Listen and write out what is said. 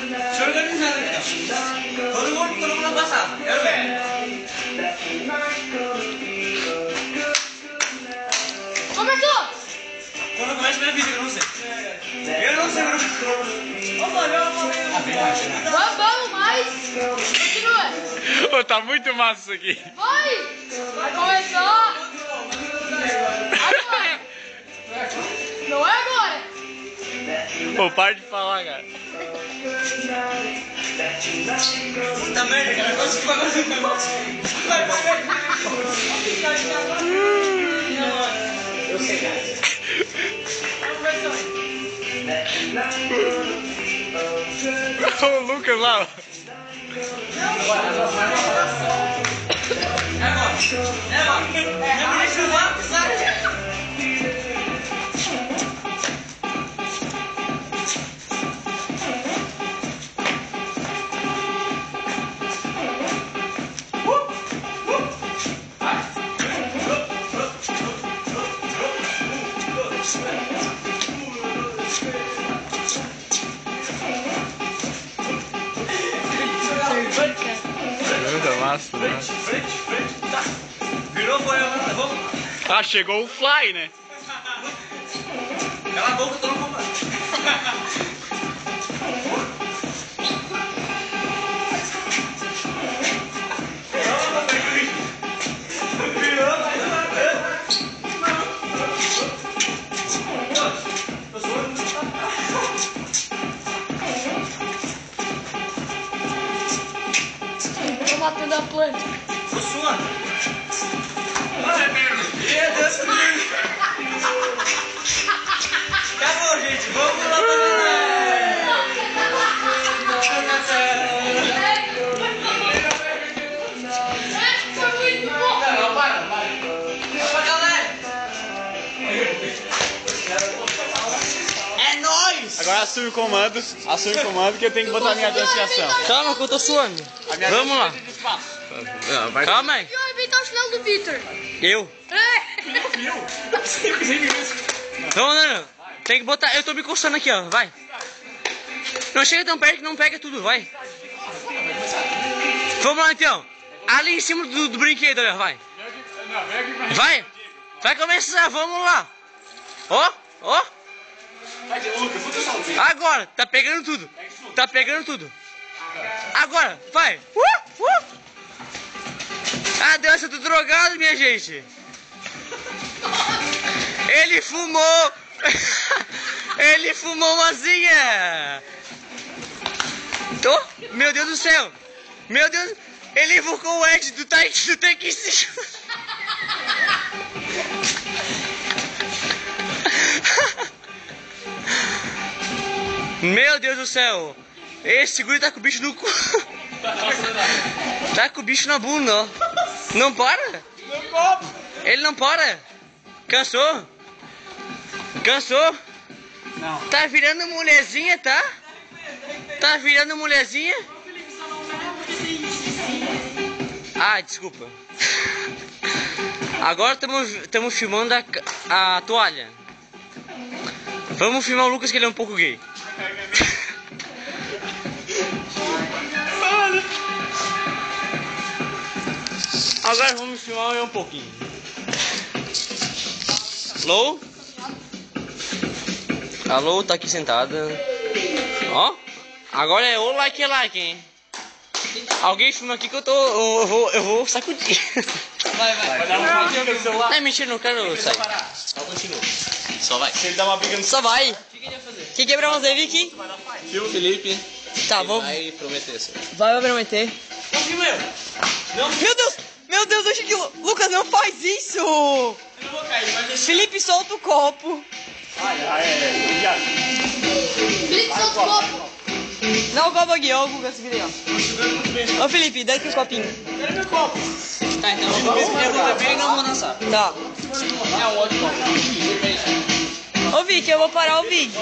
Se organizando aqui, ó. Todo mundo abraçado. Quero ver. Começou! Quando eu começo a minha vida, eu não sei. Eu não sei. Vamos mais! Continua! Ô, tá muito massa isso aqui. Vai! Vai começar! Agora! Não é agora! Pô, para de falar, cara. Puta merda, cara. Quase que vai fazer. Eu sei, cara. Ô, o Lucas lá, ó. Muito massa, né? Frente. Tá. Virou, foi. Vamos. Ah, chegou o Fly, né? Cala a boca, eu tô no comando. Tô matando a planta. Tô suando. Ai, meu Deus. Acabou, gente. Vamos lá pra Foi muito bom! Não, para. Pra galera. É nóis. Agora assume o comando que eu tenho que botar minha denunciação. Calma que eu tô suando. Vamos lá. Calma aí. Deixa eu arrebentar o chinelo do Victor. Eu? Vamos, não. Tem que botar. Eu tô me coçando aqui, ó. Vai. Não chega tão perto que não pega tudo. Vai. Vamos lá então. Ali em cima do brinquedo, olha. Vai. Vai. Vai começar. Vamos lá. Ó. Agora. Tá pegando tudo. Agora. Vai. Ah, Deus, eu tô drogado, minha gente. Ele fumou. Ele fumou umazinha. Meu Deus do céu. Meu Deus. Ele invocou o Ed do Taikisi. Meu Deus do céu. Esse guri tá com o bicho no cu. Tá com o bicho na bunda, ó. Não para? Ele não para. Cansou? Não. Tá virando mulherzinha, tá? Tá virando mulherzinha? Ah, desculpa. Agora estamos filmando a toalha. Vamos filmar o Lucas, que ele é um pouco gay. Agora vamos filmar um pouquinho. Alô, tá aqui sentada. Ó, agora é o like, hein? Alguém filma aqui que eu vou sacudir. Vai. Dá uma briga no celular. Não é mentira, não quero sair. Só continua. Só vai. Se ele dá uma briga no Só vai. O que ele ia fazer? O que é pra fazer, Vicky? Felipe. Tá, vamos. Vai prometer isso. Vai prometer. Não filma eu. Não. Meu Deus, eu achei que Lucas não faz isso. Eu não vou cair, mas deixa. Felipe, solta o copo. Felipe, solta o copo. Não, o copo aqui, ó, o Lucas, vira aí, ó. Tô jogando muito bem. Ô, Felipe, dá aqui os copinhos. Cadê meu copo? Tá, então vamos beber e não vou dançar. Tá. É um outro copo. Ô, Vicky, eu vou parar o vídeo.